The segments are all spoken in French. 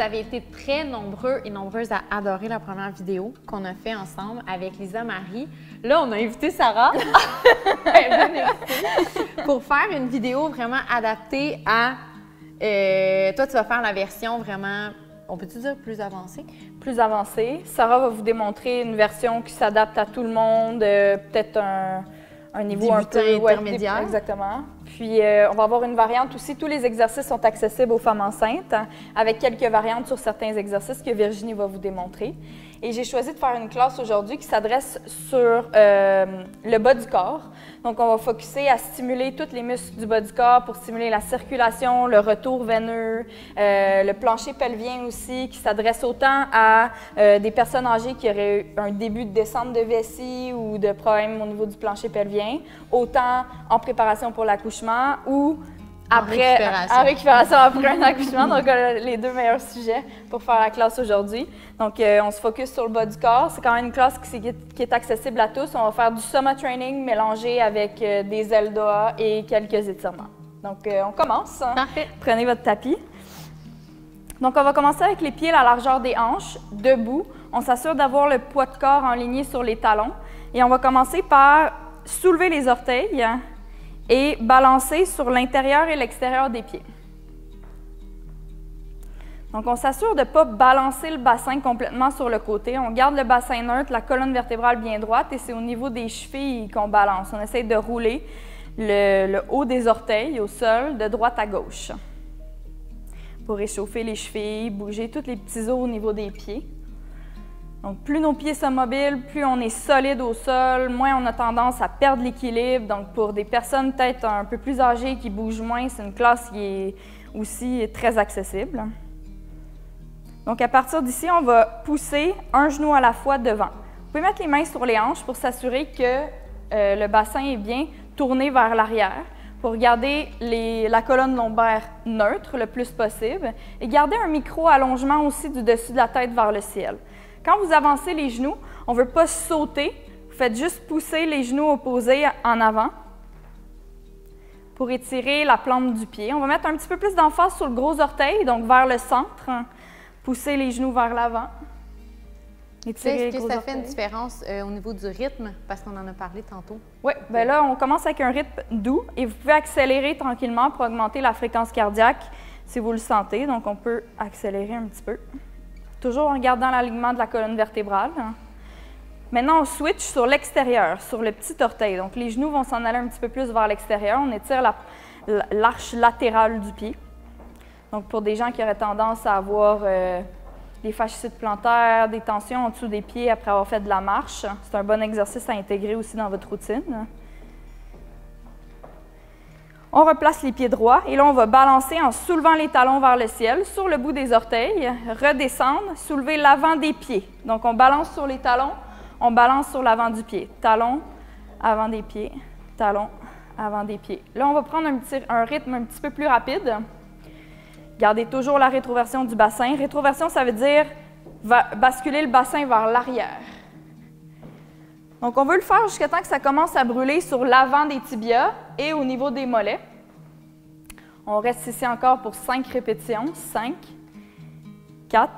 vous avez été très nombreux et nombreuses à adorer la première vidéo qu'on a fait ensemble avec Lisa Marie. Là, on a invité Sarah pour faire une vidéo vraiment adaptée à... toi, tu vas faire la version vraiment, on peut-tu dire plus avancée? Plus avancée. Sarah va vous démontrer une version qui s'adapte à tout le monde, peut-être un niveau débutant, un peu intermédiaire. Exactement. Puis, on va avoir une variante aussi. Tous les exercices sont accessibles aux femmes enceintes, avec quelques variantes sur certains exercices que Virginie va vous démontrer. Et j'ai choisi de faire une classe aujourd'hui qui s'adresse sur le bas du corps. Donc, on va focuser à stimuler tous les muscles du bas du corps pour stimuler la circulation, le retour veineux, le plancher pelvien aussi, qui s'adresse autant à des personnes âgées qui auraient eu un début de descente de vessie ou de problèmes au niveau du plancher pelvien, autant en préparation pour l'accouchement ou en récupération après un accouchement. Donc, les deux meilleurs sujets pour faire la classe aujourd'hui. Donc, on se focus sur le bas du corps. C'est quand même une classe qui est accessible à tous. On va faire du summer training mélangé avec des ailes d'OA et quelques étirements. Donc, on commence. Parfait. Prenez votre tapis. Donc, on va commencer avec les pieds à la largeur des hanches, debout. On s'assure d'avoir le poids de corps enligné sur les talons. Et on va commencer par soulever les orteils et balancer sur l'intérieur et l'extérieur des pieds. Donc, on s'assure de ne pas balancer le bassin complètement sur le côté. On garde le bassin neutre, la colonne vertébrale bien droite, et c'est au niveau des chevilles qu'on balance. On essaie de rouler le haut des orteils au sol, de droite à gauche, pour réchauffer les chevilles, bouger tous les petits os au niveau des pieds. Donc, plus nos pieds sont mobiles, plus on est solide au sol, moins on a tendance à perdre l'équilibre. Donc, pour des personnes peut-être un peu plus âgées qui bougent moins, c'est une classe qui est aussi très accessible. Donc, à partir d'ici, on va pousser un genou à la fois devant. Vous pouvez mettre les mains sur les hanches pour s'assurer que le bassin est bien tourné vers l'arrière, pour garder la colonne lombaire neutre le plus possible et garder un micro-allongement aussi du dessus de la tête vers le ciel. Quand vous avancez les genoux, on ne veut pas sauter. Vous faites juste pousser les genoux opposés en avant pour étirer la plante du pied. On va mettre un petit peu plus d'emphase sur le gros orteil, donc vers le centre. Pousser les genoux vers l'avant. Est-ce que ça fait une différence au niveau du rythme? Parce qu'on en a parlé tantôt. Oui, bien là, on commence avec un rythme doux et vous pouvez accélérer tranquillement pour augmenter la fréquence cardiaque si vous le sentez. Donc, on peut accélérer un petit peu. Toujours en gardant l'alignement de la colonne vertébrale. Maintenant, on switch sur l'extérieur, sur le petit orteil. Donc, les genoux vont s'en aller un petit peu plus vers l'extérieur. On étire l'arche latérale du pied. Donc, pour des gens qui auraient tendance à avoir des fasciites plantaires, des tensions en dessous des pieds après avoir fait de la marche, c'est un bon exercice à intégrer aussi dans votre routine. On replace les pieds droits et là, on va balancer en soulevant les talons vers le ciel sur le bout des orteils, redescendre, soulever l'avant des pieds. Donc, on balance sur les talons, on balance sur l'avant du pied. Talon, avant des pieds, talon, avant des pieds. Là, on va prendre un rythme un petit peu plus rapide. Gardez toujours la rétroversion du bassin. Rétroversion, ça veut dire basculer le bassin vers l'arrière. Donc, on veut le faire jusqu'à temps que ça commence à brûler sur l'avant des tibias et au niveau des mollets. On reste ici encore pour 5 répétitions. 5, 4,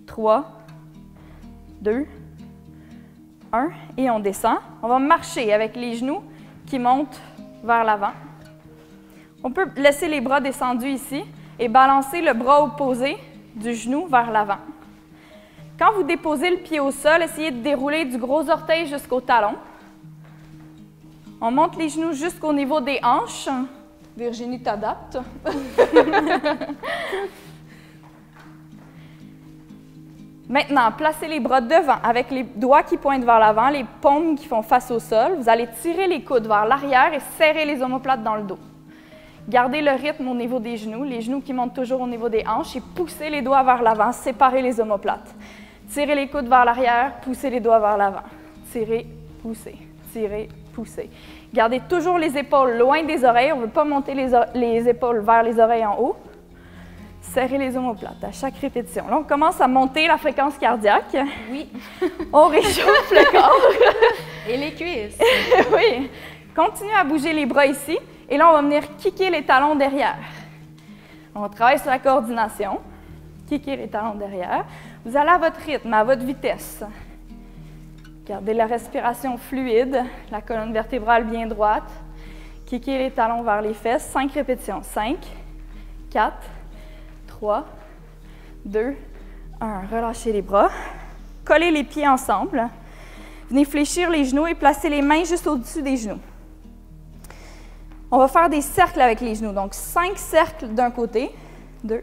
3, 2, 1 et on descend. On va marcher avec les genoux qui montent vers l'avant. On peut laisser les bras descendus ici et balancer le bras opposé du genou vers l'avant. Quand vous déposez le pied au sol, essayez de dérouler du gros orteil jusqu'au talon. On monte les genoux jusqu'au niveau des hanches. Virginie t'adapte. Maintenant, placez les bras devant avec les doigts qui pointent vers l'avant, les paumes qui font face au sol. Vous allez tirer les coudes vers l'arrière et serrer les omoplates dans le dos. Gardez le rythme au niveau des genoux, les genoux qui montent toujours au niveau des hanches et poussez les doigts vers l'avant, séparez les omoplates. Tirez les coudes vers l'arrière, poussez les doigts vers l'avant. Tirez, poussez, tirez, poussez. Gardez toujours les épaules loin des oreilles, on ne veut pas monter les épaules vers les oreilles en haut. Serrez les omoplates à chaque répétition. Là, on commence à monter la fréquence cardiaque. Oui. On réchauffe le corps. Et les cuisses. Oui. Continuez à bouger les bras ici. Et là, on va venir kicker les talons derrière. On travaille sur la coordination. Kickez les talons derrière. Vous allez à votre rythme, à votre vitesse. Gardez la respiration fluide, la colonne vertébrale bien droite. Kickez les talons vers les fesses. 5 répétitions. 5, 4, 3, 2, 1. Relâchez les bras. Collez les pieds ensemble. Venez fléchir les genoux et placez les mains juste au-dessus des genoux. On va faire des cercles avec les genoux. Donc, 5 cercles d'un côté. 2,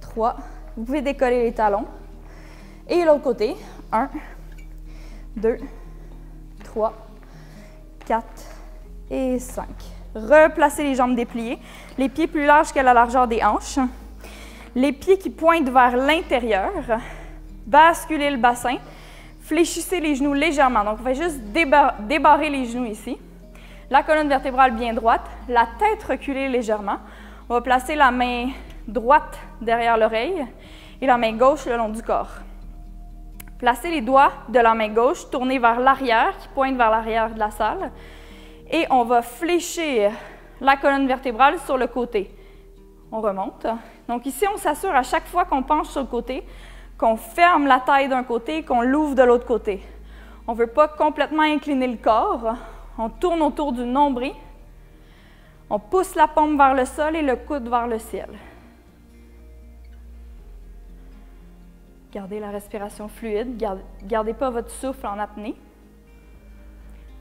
3. Vous pouvez décoller les talons. Et l'autre côté. 1, 2, 3, 4 et 5. Replacez les jambes dépliées. Les pieds plus larges que la largeur des hanches. Les pieds qui pointent vers l'intérieur. Basculez le bassin. Fléchissez les genoux légèrement. Donc, on va juste débarrer les genoux ici. La colonne vertébrale bien droite. La tête reculée légèrement. On va placer la main droite derrière l'oreille et la main gauche le long du corps. Placez les doigts de la main gauche tournés vers l'arrière, qui pointent vers l'arrière de la salle. Et on va fléchir la colonne vertébrale sur le côté. On remonte. Donc ici, on s'assure à chaque fois qu'on penche sur le côté, qu'on ferme la taille d'un côté et qu'on l'ouvre de l'autre côté. On ne veut pas complètement incliner le corps. On tourne autour du nombril. On pousse la paume vers le sol et le coude vers le ciel. Gardez la respiration fluide. Gardez pas votre souffle en apnée.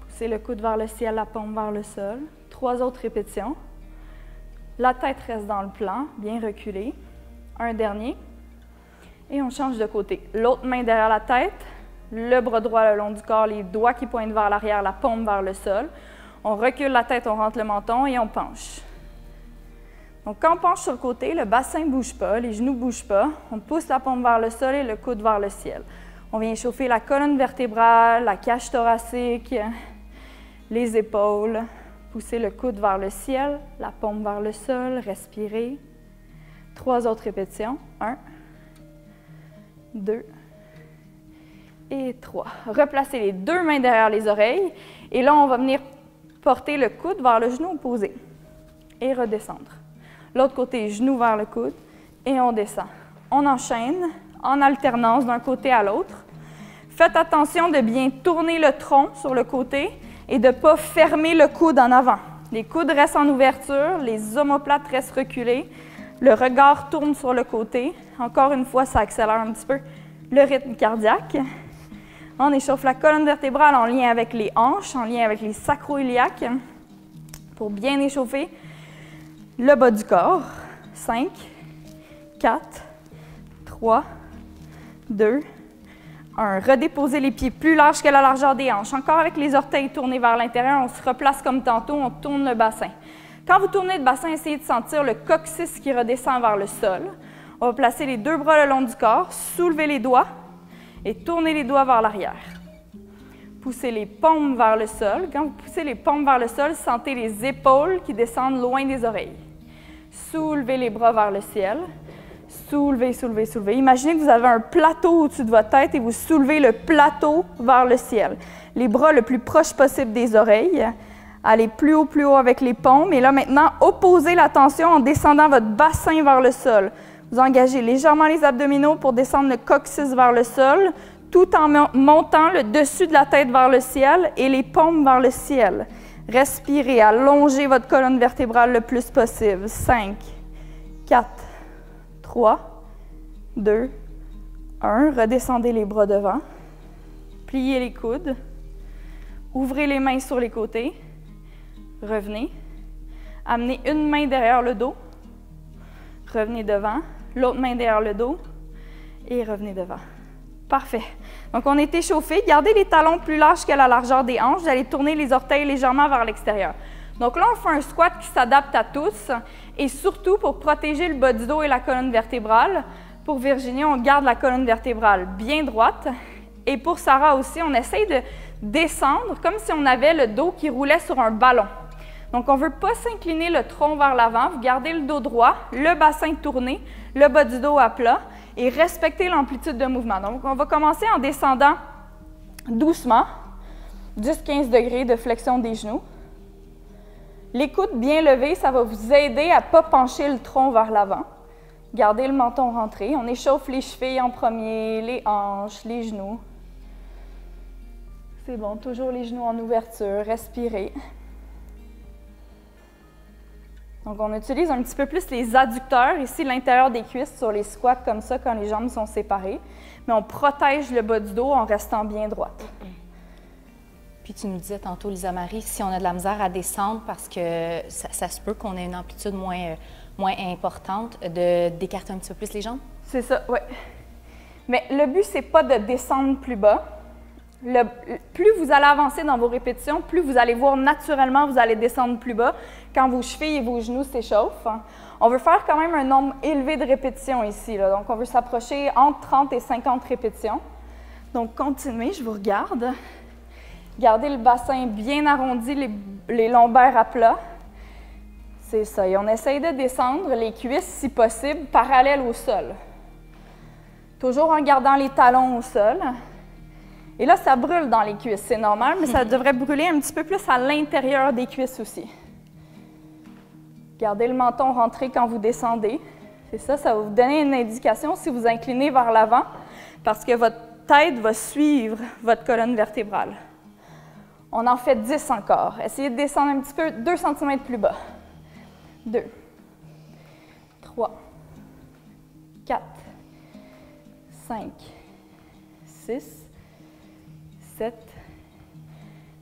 Poussez le coude vers le ciel, la paume vers le sol. 3 autres répétitions. La tête reste dans le plan, bien reculée. Un dernier. Et on change de côté. L'autre main derrière la tête, le bras droit le long du corps, les doigts qui pointent vers l'arrière, la paume vers le sol. On recule la tête, on rentre le menton et on penche. Donc, quand on penche sur le côté, le bassin ne bouge pas, les genoux ne bougent pas. On pousse la paume vers le sol et le coude vers le ciel. On vient chauffer la colonne vertébrale, la cage thoracique, les épaules. Poussez le coude vers le ciel, la paume vers le sol, respirez. 3 autres répétitions. 1, 2 et 3. Replacez les 2 mains derrière les oreilles. Et là, on va venir porter le coude vers le genou opposé et redescendre. L'autre côté, genou vers le coude et on descend. On enchaîne en alternance d'un côté à l'autre. Faites attention de bien tourner le tronc sur le côté et de ne pas fermer le coude en avant. Les coudes restent en ouverture, les omoplates restent reculées, le regard tourne sur le côté. Encore une fois, ça accélère un petit peu le rythme cardiaque. On échauffe la colonne vertébrale en lien avec les hanches, en lien avec les sacro-iliaques pour bien échauffer le bas du corps. 5, 4, 3, 2, 1. Redéposez les pieds plus larges que la largeur des hanches. Encore avec les orteils tournés vers l'intérieur, on se replace comme tantôt, on tourne le bassin. Quand vous tournez le bassin, essayez de sentir le coccyx qui redescend vers le sol. On va placer les 2 bras le long du corps, soulever les doigts et tourner les doigts vers l'arrière. Poussez les paumes vers le sol. Quand vous poussez les paumes vers le sol, sentez les épaules qui descendent loin des oreilles. Soulevez les bras vers le ciel. Soulevez, soulevez, soulevez. Imaginez que vous avez un plateau au-dessus de votre tête et vous soulevez le plateau vers le ciel. Les bras le plus proche possible des oreilles. Allez plus haut avec les paumes. Et là, maintenant, opposez la tension en descendant votre bassin vers le sol. Vous engagez légèrement les abdominaux pour descendre le coccyx vers le sol, tout en montant le dessus de la tête vers le ciel et les paumes vers le ciel. Respirez, allongez votre colonne vertébrale le plus possible. 5, 4, 3, 2, 1. Redescendez les bras devant. Pliez les coudes. Ouvrez les mains sur les côtés. Revenez. Amenez une main derrière le dos. Revenez devant. L'autre main derrière le dos. Et revenez devant. Parfait. Donc, on est échauffé. Gardez les talons plus larges que la largeur des hanches. Vous allez tourner les orteils légèrement vers l'extérieur. Donc là, on fait un squat qui s'adapte à tous et surtout pour protéger le bas du dos et la colonne vertébrale. Pour Virginie, on garde la colonne vertébrale bien droite. Et pour Sarah aussi, on essaye de descendre comme si on avait le dos qui roulait sur un ballon. Donc, on ne veut pas s'incliner le tronc vers l'avant. Vous gardez le dos droit, le bassin tourné, le bas du dos à plat et respectez l'amplitude de mouvement. Donc, on va commencer en descendant doucement, 10-15 degrés de flexion des genoux. Les coudes bien levés, ça va vous aider à ne pas pencher le tronc vers l'avant. Gardez le menton rentré. On échauffe les chevilles en premier, les hanches, les genoux. C'est bon, toujours les genoux en ouverture. Respirez. Donc, on utilise un petit peu plus les adducteurs, ici, l'intérieur des cuisses sur les squats, comme ça, quand les jambes sont séparées. Mais on protège le bas du dos en restant bien droite. Puis tu nous disais tantôt, Lisa Marie, si on a de la misère à descendre parce que ça se peut qu'on ait une amplitude moins importante, d'écarter un petit peu plus les jambes? C'est ça, oui. Mais le but, c'est pas de descendre plus bas. Plus vous allez avancer dans vos répétitions, plus vous allez voir naturellement, vous allez descendre plus bas quand vos chevilles et vos genoux s'échauffent. On veut faire quand même un nombre élevé de répétitions ici, là. Donc, on veut s'approcher entre 30 et 50 répétitions. Donc, continuez, je vous regarde. Gardez le bassin bien arrondi, les lombaires à plat. C'est ça. Et on essaye de descendre les cuisses, si possible, parallèles au sol. Toujours en gardant les talons au sol. Et là, ça brûle dans les cuisses, c'est normal, mais ça devrait brûler un petit peu plus à l'intérieur des cuisses aussi. Gardez le menton rentré quand vous descendez. C'est ça, ça va vous donner une indication si vous inclinez vers l'avant, parce que votre tête va suivre votre colonne vertébrale. On en fait 10 encore. Essayez de descendre un petit peu, 2 cm plus bas. 2, 3, 4, 5, 6, 7,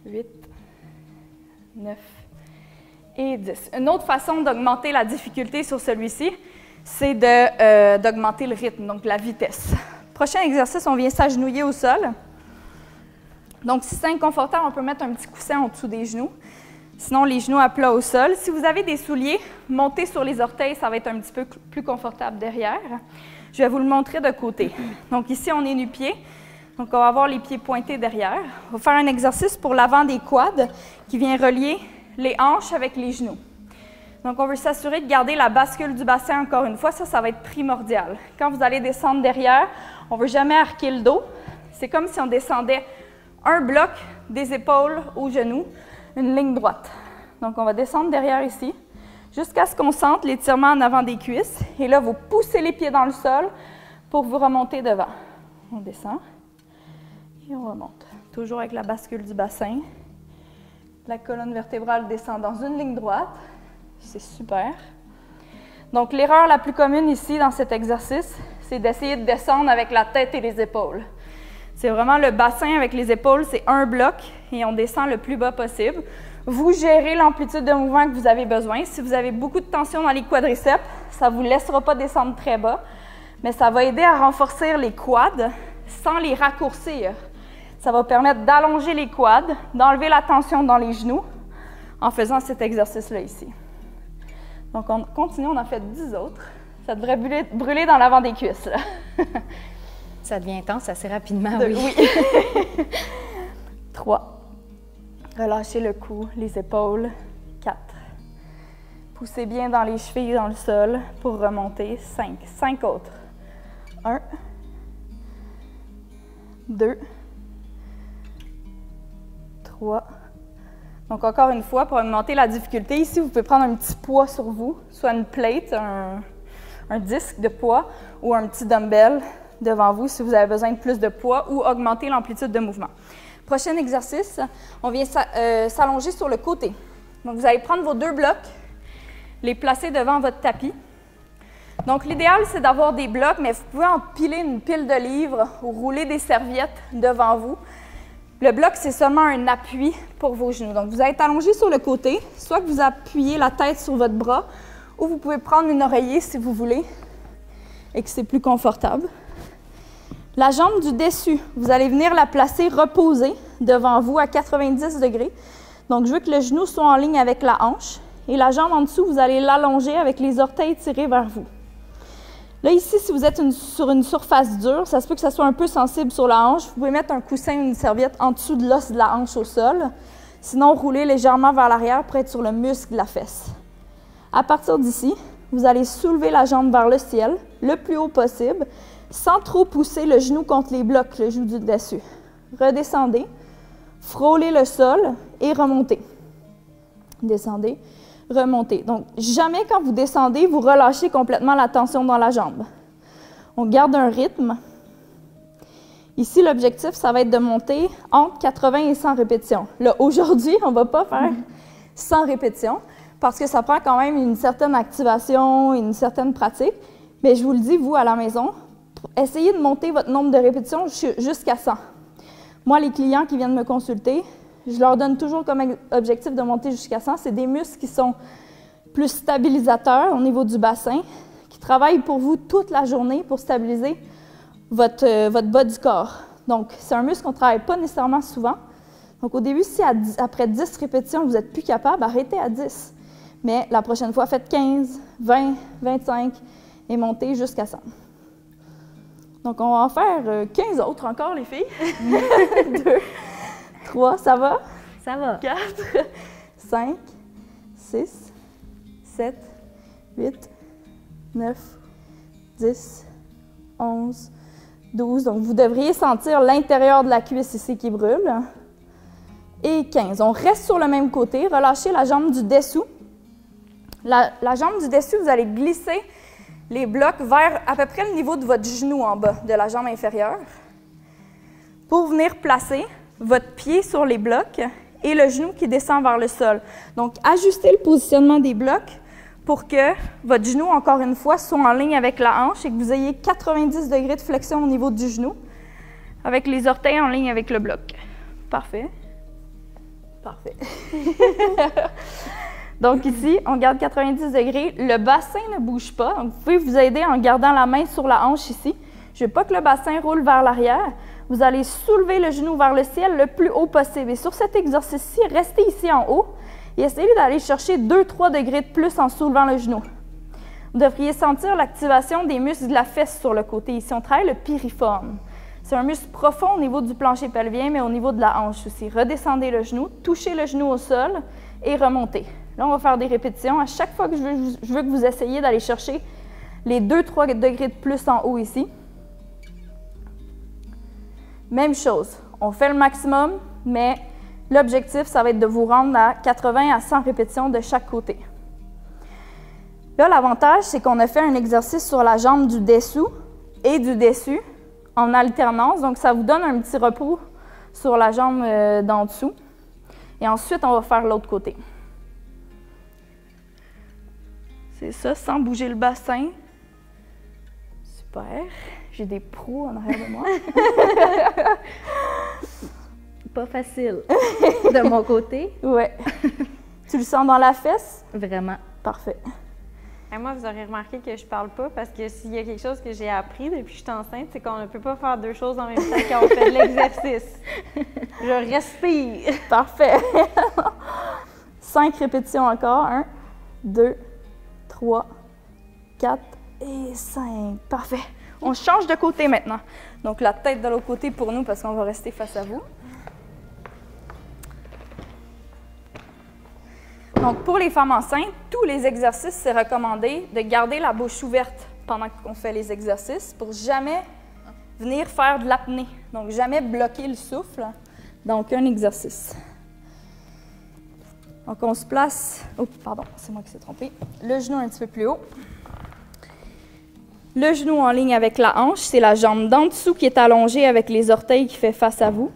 8, 9 et 10. Une autre façon d'augmenter la difficulté sur celui-ci, c'est d'augmenter le rythme, donc la vitesse. Prochain exercice, on vient s'agenouiller au sol. Donc, si c'est inconfortable, on peut mettre un petit coussin en dessous des genoux. Sinon, les genoux à plat au sol. Si vous avez des souliers, montez sur les orteils, ça va être un petit peu plus confortable derrière. Je vais vous le montrer de côté. Donc, ici, on est nu-pied. Donc, on va avoir les pieds pointés derrière. On va faire un exercice pour l'avant des quads qui vient relier les hanches avec les genoux. Donc, on veut s'assurer de garder la bascule du bassin encore une fois. Ça va être primordial. Quand vous allez descendre derrière, on ne veut jamais arquer le dos. C'est comme si on descendait un bloc des épaules aux genoux, une ligne droite. Donc, on va descendre derrière ici jusqu'à ce qu'on sente l'étirement en avant des cuisses. Et là, vous poussez les pieds dans le sol pour vous remonter devant. On descend et on remonte. Toujours avec la bascule du bassin. La colonne vertébrale descend dans une ligne droite. C'est super. Donc, l'erreur la plus commune ici dans cet exercice, c'est d'essayer de descendre avec la tête et les épaules. C'est vraiment le bassin avec les épaules, c'est un bloc et on descend le plus bas possible. Vous gérez l'amplitude de mouvement que vous avez besoin. Si vous avez beaucoup de tension dans les quadriceps, ça ne vous laissera pas descendre très bas, mais ça va aider à renforcer les quads sans les raccourcir. Ça va permettre d'allonger les quads, d'enlever la tension dans les genoux en faisant cet exercice-là ici. Donc, on continue, on en fait 10 autres. Ça devrait brûler dans l'avant des cuisses, là. Ça devient intense assez rapidement, oui. Oui. 3. Relâchez le cou, les épaules. 4. Poussez bien dans les chevilles dans le sol pour remonter. 5. 5 autres. 1. 2. 3. Donc, encore une fois, pour augmenter la difficulté, ici, vous pouvez prendre un petit poids sur vous, soit une plate, un disque de poids ou un petit dumbbell devant vous si vous avez besoin de plus de poids ou augmenter l'amplitude de mouvement. Prochain exercice, on vient s'allonger sur le côté. Donc, vous allez prendre vos 2 blocs, les placer devant votre tapis. Donc, l'idéal, c'est d'avoir des blocs, mais vous pouvez empiler une pile de livres ou rouler des serviettes devant vous. Le bloc, c'est seulement un appui pour vos genoux. Donc, vous allez être allongé sur le côté, soit que vous appuyez la tête sur votre bras, ou vous pouvez prendre une oreiller si vous voulez et que c'est plus confortable. La jambe du dessus, vous allez venir la placer reposée devant vous à 90 degrés. Donc, je veux que le genou soit en ligne avec la hanche. Et la jambe en dessous, vous allez l'allonger avec les orteils tirés vers vous. Là, ici, si vous êtes sur une surface dure, ça se peut que ça soit un peu sensible sur la hanche. Vous pouvez mettre un coussin ou une serviette en dessous de l'os de la hanche au sol. Sinon, roulez légèrement vers l'arrière pour être sur le muscle de la fesse. À partir d'ici, vous allez soulever la jambe vers le ciel, le plus haut possible, sans trop pousser le genou contre les blocs, le genou du dessus. Redescendez, frôlez le sol et remontez. Descendez, remonter. Donc, jamais quand vous descendez, vous relâchez complètement la tension dans la jambe. On garde un rythme. Ici, l'objectif, ça va être de monter entre 80 et 100 répétitions. Là, aujourd'hui, on ne va pas faire 100 répétitions parce que ça prend quand même une certaine activation, une certaine pratique. Mais je vous le dis, vous, à la maison, essayez de monter votre nombre de répétitions jusqu'à 100. Moi, les clients qui viennent me consulter, je leur donne toujours comme objectif de monter jusqu'à 100. C'est des muscles qui sont plus stabilisateurs au niveau du bassin, qui travaillent pour vous toute la journée pour stabiliser votre bas du corps. Donc, c'est un muscle qu'on ne travaille pas nécessairement souvent. Donc, au début, si après 10 répétitions, vous n'êtes plus capable, arrêtez à 10. Mais la prochaine fois, faites 15, 20, 25 et montez jusqu'à 100. Donc, on va en faire 15 autres encore, les filles. 2, 3, ça va? Ça va. 4, 5, 6, 7, 8, 9, 10, 11, 12. Donc, vous devriez sentir l'intérieur de la cuisse ici qui brûle. Et 15. On reste sur le même côté. Relâchez la jambe du dessous. La jambe du dessus, vous allez glisser les blocs vers à peu près le niveau de votre genou en bas de la jambe inférieure pour venir placer votre pied sur les blocs et le genou qui descend vers le sol. Donc, ajustez le positionnement des blocs pour que votre genou, encore une fois, soit en ligne avec la hanche et que vous ayez 90 degrés de flexion au niveau du genou avec les orteils en ligne avec le bloc. Parfait. Parfait. Donc ici, on garde 90 degrés. Le bassin ne bouge pas. Donc, vous pouvez vous aider en gardant la main sur la hanche ici. Je ne veux pas que le bassin roule vers l'arrière. Vous allez soulever le genou vers le ciel le plus haut possible. Et sur cet exercice-ci, restez ici en haut et essayez d'aller chercher 2-3 degrés de plus en soulevant le genou. Vous devriez sentir l'activation des muscles de la fesse sur le côté. Ici, on travaille le piriforme. C'est un muscle profond au niveau du plancher pelvien, mais au niveau de la hanche aussi. Redescendez le genou, touchez le genou au sol et remontez. Là, on va faire des répétitions. À chaque fois que je veux que vous essayiez d'aller chercher les 2-3 degrés de plus en haut ici. Même chose. On fait le maximum, mais l'objectif, ça va être de vous rendre à 80 à 100 répétitions de chaque côté. Là, l'avantage, c'est qu'on a fait un exercice sur la jambe du dessous et du dessus en alternance. Donc, ça vous donne un petit repos sur la jambe d'en dessous. Et ensuite, on va faire l'autre côté. C'est ça, sans bouger le bassin. Super. J'ai des pros en arrière de moi. Pas facile. De mon côté. Ouais. Tu le sens dans la fesse? Vraiment. Parfait. Et moi, vous aurez remarqué que je parle pas parce que s'il y a quelque chose que j'ai appris depuis que je suis enceinte, c'est qu'on ne peut pas faire deux choses en même temps quand on fait de l'exercice. Je respire. Parfait. 5 répétitions encore. 1, 2, 3, 4 et 5. Parfait. On change de côté maintenant. Donc, la tête de l'autre côté pour nous parce qu'on va rester face à vous. Donc, pour les femmes enceintes, tous les exercices, c'est recommandé de garder la bouche ouverte pendant qu'on fait les exercices pour jamais venir faire de l'apnée. Donc, jamais bloquer le souffle dans aucun exercice. Donc, on se place... Oh, pardon, c'est moi qui s'est trompé. Le genou un petit peu plus haut. Le genou en ligne avec la hanche, c'est la jambe d'en dessous qui est allongée avec les orteils qui fait face à vous.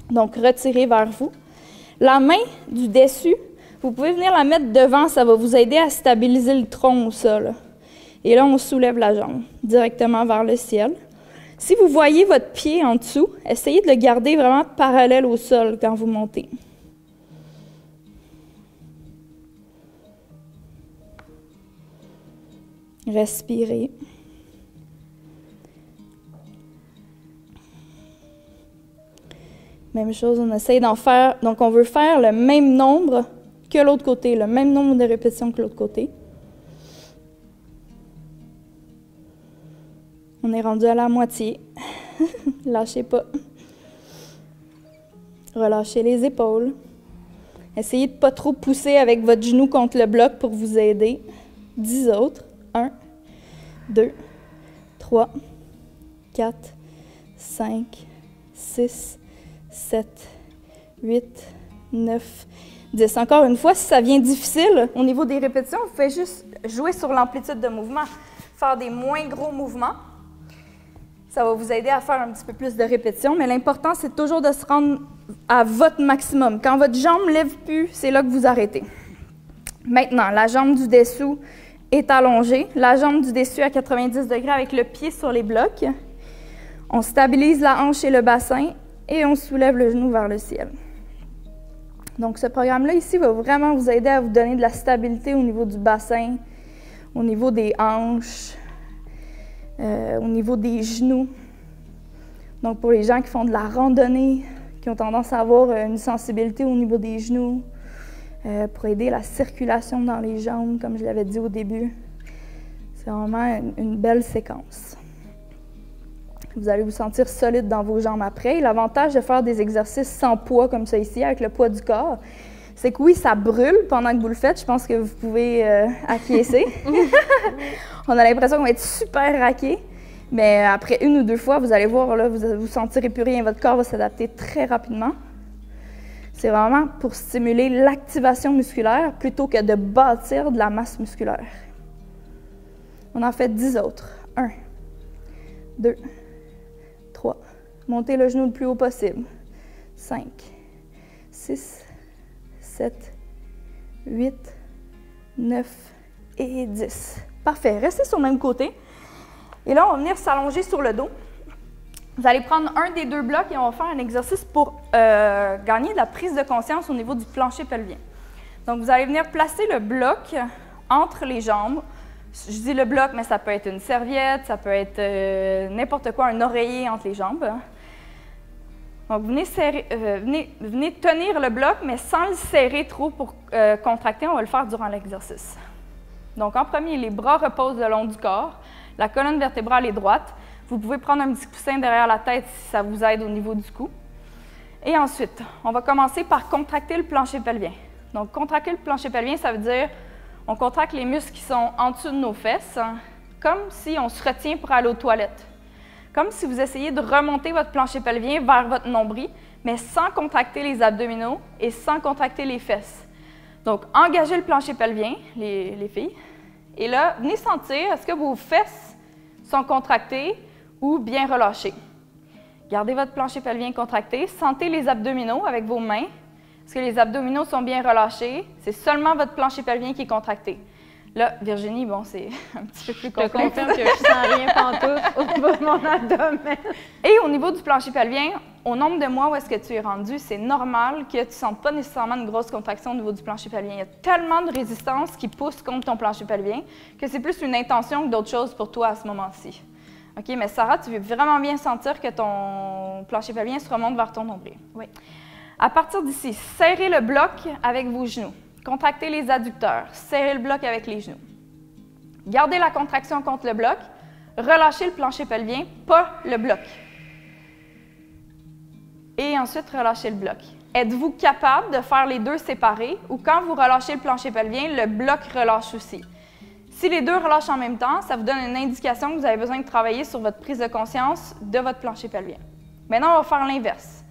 Donc, retirez vers vous. La main du dessus, vous pouvez venir la mettre devant, ça va vous aider à stabiliser le tronc au sol. Et là, on soulève la jambe directement vers le ciel. Si vous voyez votre pied en dessous, essayez de le garder vraiment parallèle au sol quand vous montez. Respirez. Même chose, on essaye d'en faire. Donc, on veut faire le même nombre que l'autre côté, le même nombre de répétitions que l'autre côté. On est rendu à la moitié. Lâchez pas. Relâchez les épaules. Essayez de ne pas trop pousser avec votre genou contre le bloc pour vous aider. 10 autres. 1, 2, 3, 4, 5, 6, 7, 8, 9, 10. Encore une fois, si ça vient difficile, au niveau des répétitions, vous pouvez juste jouer sur l'amplitude de mouvement, faire des moins gros mouvements. Ça va vous aider à faire un petit peu plus de répétitions, mais l'important, c'est toujours de se rendre à votre maximum. Quand votre jambe ne lève plus, c'est là que vous arrêtez. Maintenant, la jambe du dessous est allongée. La jambe du dessus à 90 degrés avec le pied sur les blocs. On stabilise la hanche et le bassin et on soulève le genou vers le ciel. Donc, ce programme-là ici va vraiment vous aider à vous donner de la stabilité au niveau du bassin, au niveau des hanches, au niveau des genoux. Donc, pour les gens qui font de la randonnée, qui ont tendance à avoir une sensibilité au niveau des genoux, pour aider la circulation dans les jambes, comme je l'avais dit au début. C'est vraiment une belle séquence. Vous allez vous sentir solide dans vos jambes après. Et l'avantage de faire des exercices sans poids comme ça ici, avec le poids du corps, c'est que oui, ça brûle pendant que vous le faites. Je pense que vous pouvez acquiescer. On a l'impression qu'on va être super raqué. Mais après 1 ou 2 fois, vous allez voir, là, vous sentirez plus rien. Votre corps va s'adapter très rapidement. C'est vraiment pour stimuler l'activation musculaire plutôt que de bâtir de la masse musculaire. On en fait 10 autres. 1, 2, 3. Montez le genou le plus haut possible. 5, 6, 7, 8, 9 et 10. Parfait. Restez sur le même côté. Et là, on va venir s'allonger sur le dos. Vous allez prendre un des 2 blocs et on va faire un exercice pour gagner de la prise de conscience au niveau du plancher pelvien. Donc, vous allez venir placer le bloc entre les jambes. Je dis le bloc, mais ça peut être une serviette, ça peut être n'importe quoi, un oreiller entre les jambes. Donc, venez tenir le bloc, mais sans le serrer trop pour contracter. On va le faire durant l'exercice. Donc, en premier, les bras reposent le long du corps. La colonne vertébrale est droite. Vous pouvez prendre un petit coussin derrière la tête si ça vous aide au niveau du cou. Et ensuite, on va commencer par contracter le plancher pelvien. Donc, contracter le plancher pelvien, ça veut dire on contracte les muscles qui sont en dessous de nos fesses, hein, comme si on se retient pour aller aux toilettes. Comme si vous essayez de remonter votre plancher pelvien vers votre nombril, mais sans contracter les abdominaux et sans contracter les fesses. Donc, engagez le plancher pelvien, les filles. Et là, venez sentir, est-ce que vos fesses sont contractées ou bien relâchées? Gardez votre plancher pelvien contracté. Sentez les abdominaux avec vos mains. Est-ce que les abdominaux sont bien relâchés? C'est seulement votre plancher pelvien qui est contracté. Là, Virginie, bon, c'est un petit peu plus complexe. Je te confirme que je sens rien pantoute au niveau de mon abdomen. Et au niveau du plancher pelvien, au nombre de mois où est-ce que tu es rendu, c'est normal que tu ne sentes pas nécessairement une grosse contraction au niveau du plancher pelvien. Il y a tellement de résistance qui pousse contre ton plancher pelvien que c'est plus une intention que d'autres choses pour toi à ce moment-ci. OK, mais Sarah, tu veux vraiment bien sentir que ton plancher pelvien se remonte vers ton nombril. Oui. À partir d'ici, serrez le bloc avec vos genoux. Contractez les adducteurs. Serrez le bloc avec les genoux. Gardez la contraction contre le bloc. Relâchez le plancher pelvien, pas le bloc. Et ensuite, relâchez le bloc. Êtes-vous capable de faire les deux séparés ou quand vous relâchez le plancher pelvien, le bloc relâche aussi? Si les deux relâchent en même temps, ça vous donne une indication que vous avez besoin de travailler sur votre prise de conscience de votre plancher pelvien. Maintenant, on va faire l'inverse.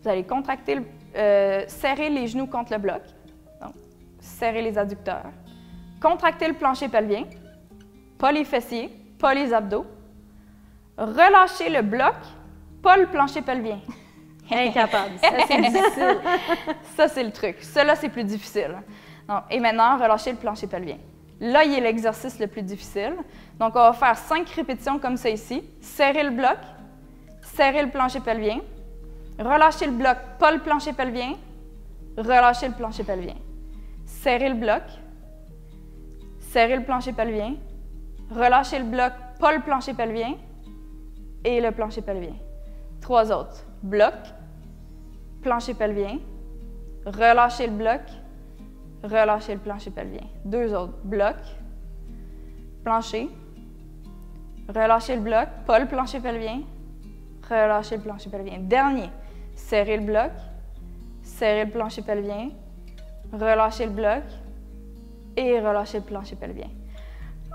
Vous allez contracter, serrer les genoux contre le bloc. Donc, serrer les adducteurs. Contracter le plancher pelvien, pas les fessiers, pas les abdos. Relâcher le bloc, pas le plancher pelvien. Incapable. Ça, c'est difficile. Ça, c'est le truc. Cela, c'est plus difficile. Donc, et maintenant, relâcher le plancher pelvien. Là, il y a l'exercice le plus difficile. Donc, on va faire 5 répétitions comme ça ici. Serrer le bloc, serrer le plancher pelvien, relâcher le bloc, pas le plancher pelvien, relâcher le plancher pelvien. Serrer le bloc, serrer le plancher pelvien, relâcher le bloc, pas le plancher pelvien et le plancher pelvien. 3 autres. Bloc, plancher pelvien, relâcher le bloc, relâcher le plancher pelvien. 2 autres. Bloc, plancher, relâcher le bloc, pas le plancher pelvien, relâcher le plancher pelvien. Dernier. Serrer le bloc, serrer le plancher pelvien, relâcher le bloc et relâcher le plancher pelvien.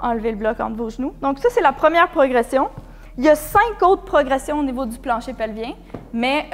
Enlevez le bloc entre vos genoux. Donc ça, c'est la première progression. Il y a 5 autres progressions au niveau du plancher pelvien, mais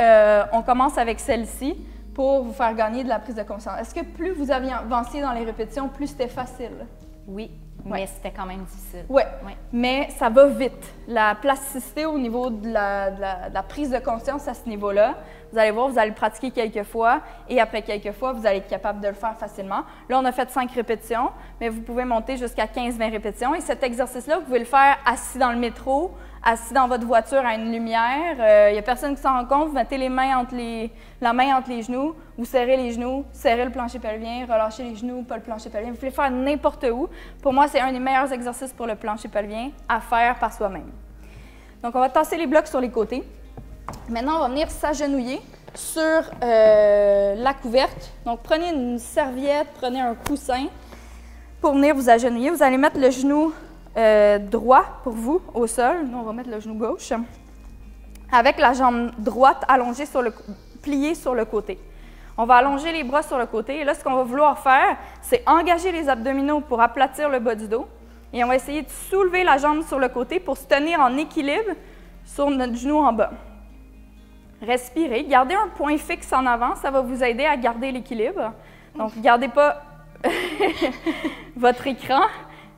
on commence avec celle-ci pour vous faire gagner de la prise de conscience. Est-ce que plus vous aviez avancé dans les répétitions, plus c'était facile? Oui, mais c'était quand même difficile. Oui, Ouais. mais ça va vite. La plasticité au niveau de la prise de conscience à ce niveau-là, vous allez voir, vous allez le pratiquer quelques fois et après quelques fois, vous allez être capable de le faire facilement. Là, on a fait 5 répétitions, mais vous pouvez monter jusqu'à 15-20 répétitions. Et cet exercice-là, vous pouvez le faire assis dans le métro, assis dans votre voiture à une lumière. Il n'y a personne qui s'en rend compte. Vous mettez la main entre les genoux, vous serrez les genoux, serrez le plancher pelvien, relâchez les genoux, pas le plancher pelvien. Vous pouvez le faire n'importe où. Pour moi, c'est un des meilleurs exercices pour le plancher pelvien à faire par soi-même. Donc, on va tasser les blocs sur les côtés. Maintenant, on va venir s'agenouiller sur la couverte. Donc, prenez une serviette, prenez un coussin pour venir vous agenouiller. Vous allez mettre le genou droit pour vous au sol. Nous, on va mettre le genou gauche. Avec la jambe droite allongée pliée sur le côté. On va allonger les bras sur le côté. Et là, ce qu'on va vouloir faire, c'est engager les abdominaux pour aplatir le bas du dos. Et on va essayer de soulever la jambe sur le côté pour se tenir en équilibre sur notre genou en bas. Respirez. Gardez un point fixe en avant. Ça va vous aider à garder l'équilibre. Donc, ne gardez pas votre écran,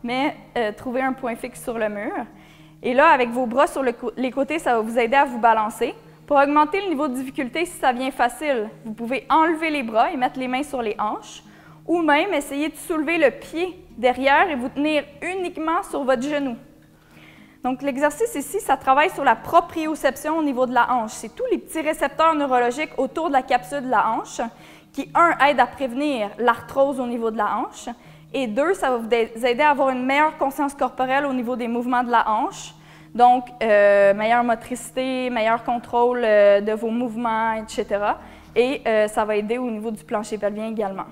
mais trouvez un point fixe sur le mur. Et là, avec vos bras sur les côtés, ça va vous aider à vous balancer. Pour augmenter le niveau de difficulté, si ça vient facile, vous pouvez enlever les bras et mettre les mains sur les hanches, ou même essayer de soulever le pied derrière et vous tenir uniquement sur votre genou. Donc, l'exercice ici, ça travaille sur la proprioception au niveau de la hanche. C'est tous les petits récepteurs neurologiques autour de la capsule de la hanche qui, un, aident à prévenir l'arthrose au niveau de la hanche, et deux, ça va vous aider à avoir une meilleure conscience corporelle au niveau des mouvements de la hanche. Donc, meilleure motricité, meilleur contrôle de vos mouvements, etc. Et ça va aider au niveau du plancher pelvien également.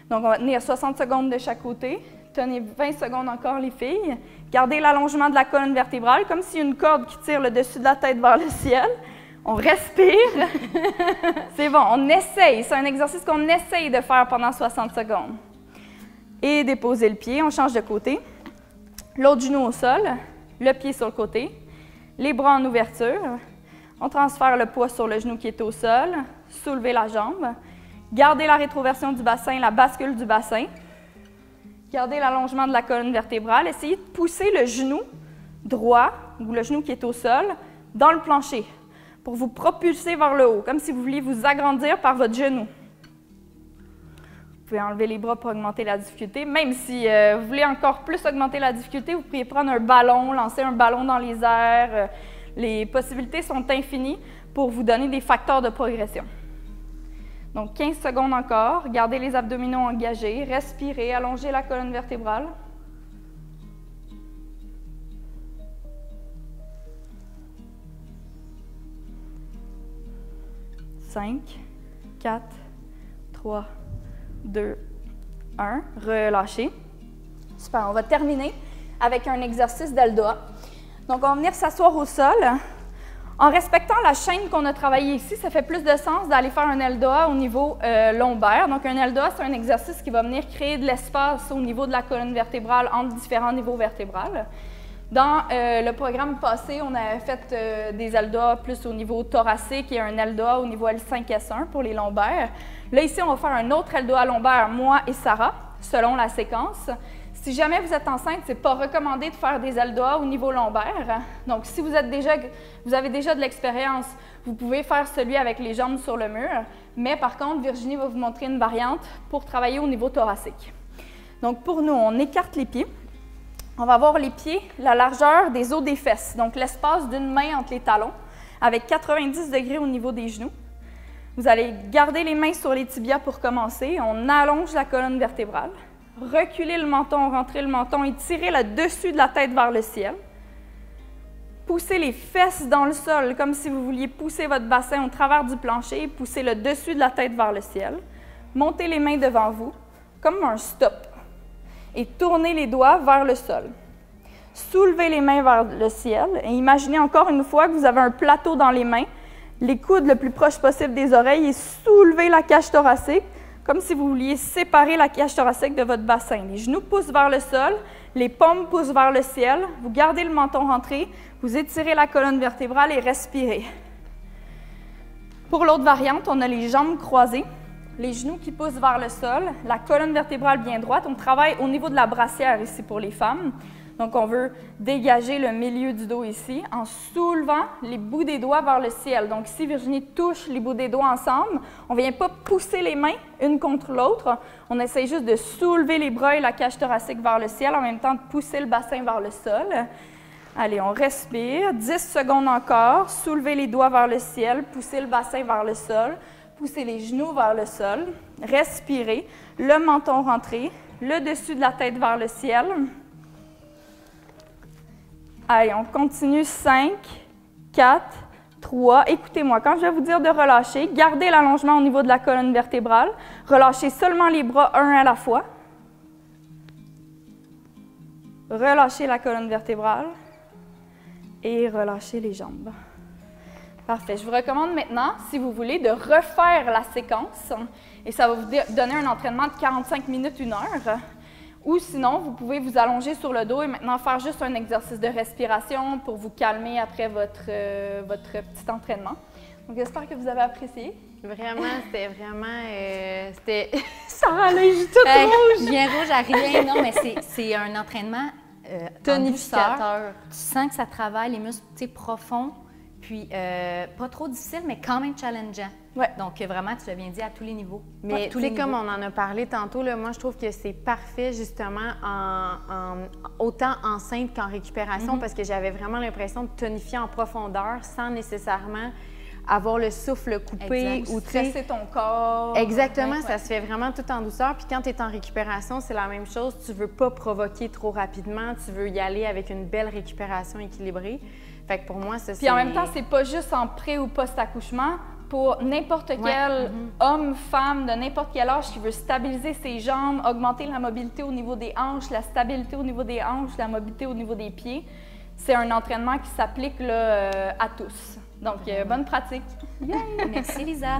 Donc, on va tenir 60 secondes de chaque côté. Tenez 20 secondes encore, les filles. Gardez l'allongement de la colonne vertébrale, comme s'il y a une corde qui tire le dessus de la tête vers le ciel. On respire. C'est bon, on essaye. C'est un exercice qu'on essaye de faire pendant 60 secondes. Et déposer le pied. On change de côté. L'autre genou au sol. Le pied sur le côté. Les bras en ouverture. On transfère le poids sur le genou qui est au sol. Soulevez la jambe. Gardez la rétroversion du bassin, la bascule du bassin. Gardez l'allongement de la colonne vertébrale. Essayez de pousser le genou droit, ou le genou qui est au sol, dans le plancher, pour vous propulser vers le haut, comme si vous vouliez vous agrandir par votre genou. Vous pouvez enlever les bras pour augmenter la difficulté. Même si vous voulez encore plus augmenter la difficulté, vous pouvez prendre un ballon, lancer un ballon dans les airs. Les possibilités sont infinies pour vous donner des facteurs de progression. Donc, 15 secondes encore. Gardez les abdominaux engagés. Respirez. Allongez la colonne vertébrale. 5, 4, 3, 2, 1. Relâchez. Super. On va terminer avec un exercice d'Eldoa. Donc, on va venir s'asseoir au sol. En respectant la chaîne qu'on a travaillée ici, ça fait plus de sens d'aller faire un Eldoa au niveau lombaire. Donc, un Eldoa, c'est un exercice qui va venir créer de l'espace au niveau de la colonne vertébrale entre différents niveaux vertébrales. Dans le programme passé, on avait fait des Eldoa plus au niveau thoracique et un Eldoa au niveau L5-S1 pour les lombaires. Là, ici, on va faire un autre Eldoa lombaire, moi et Sarah, selon la séquence. Si jamais vous êtes enceinte, ce n'est pas recommandé de faire des Eldoa au niveau lombaire. Donc, si vous avez déjà de l'expérience, vous pouvez faire celui avec les jambes sur le mur. Mais par contre, Virginie va vous montrer une variante pour travailler au niveau thoracique. Donc, pour nous, on écarte les pieds. On va avoir les pieds, la largeur des os des fesses, donc l'espace d'une main entre les talons, avec 90 degrés au niveau des genoux. Vous allez garder les mains sur les tibias pour commencer. On allonge la colonne vertébrale. Reculez le menton, rentrez le menton et tirez le dessus de la tête vers le ciel. Poussez les fesses dans le sol, comme si vous vouliez pousser votre bassin au travers du plancher. Poussez le dessus de la tête vers le ciel. Montez les mains devant vous, comme un stop. Et tournez les doigts vers le sol. Soulevez les mains vers le ciel et imaginez encore une fois que vous avez un plateau dans les mains, les coudes le plus proche possible des oreilles et soulevez la cage thoracique, comme si vous vouliez séparer la cage thoracique de votre bassin. Les genoux poussent vers le sol, les paumes poussent vers le ciel. Vous gardez le menton rentré, vous étirez la colonne vertébrale et respirez. Pour l'autre variante, on a les jambes croisées. les genoux qui poussent vers le sol, la colonne vertébrale bien droite. On travaille au niveau de la brassière ici pour les femmes. Donc, on veut dégager le milieu du dos ici en soulevant les bouts des doigts vers le ciel. Donc, si Virginie touche les bouts des doigts ensemble, on ne vient pas pousser les mains une contre l'autre. On essaie juste de soulever les bras et la cage thoracique vers le ciel en même temps de pousser le bassin vers le sol. Allez, on respire. 10 secondes encore. Soulevez les doigts vers le ciel, poussez le bassin vers le sol, poussez les genoux vers le sol. Respirez. Le menton rentré, le dessus de la tête vers le ciel. Allez, on continue. 5, 4, 3. Écoutez-moi, quand je vais vous dire de relâcher, gardez l'allongement au niveau de la colonne vertébrale. Relâchez seulement les bras un à la fois. Relâchez la colonne vertébrale et relâchez les jambes. Parfait. Je vous recommande maintenant, si vous voulez, de refaire la séquence. Et ça va vous donner un entraînement de 45 minutes, 1 heure. Ou sinon, vous pouvez vous allonger sur le dos et maintenant faire juste un exercice de respiration pour vous calmer après votre petit entraînement. Donc, j'espère que vous avez apprécié. Vraiment, c'était vraiment... Sarah, là, je toute rouge! Je viens rouge à rien, non, mais c'est un entraînement tonificateur. Tu sens que ça travaille les muscles profonds, puis pas trop difficile, mais quand même challengeant. Ouais. Donc, vraiment, tu l'as bien dit, à tous les niveaux. Mais tu sais, comme on en a parlé tantôt, là, moi, je trouve que c'est parfait, justement, autant enceinte qu'en récupération, parce que j'avais vraiment l'impression de tonifier en profondeur sans nécessairement avoir le souffle coupé. Ou stresser ton corps. Exactement, ça se fait vraiment tout en douceur. Puis quand tu es en récupération, c'est la même chose. Tu veux pas provoquer trop rapidement, tu veux y aller avec une belle récupération équilibrée. Fait que pour moi, ça, c'est... Puis en même temps, c'est pas juste en pré- ou post-accouchement. Pour n'importe quel homme, femme, de n'importe quel âge qui veut stabiliser ses jambes, augmenter la mobilité au niveau des hanches, la stabilité au niveau des hanches, la mobilité au niveau des pieds, c'est un entraînement qui s'applique à tous. Donc, bonne pratique! Merci, Lisa!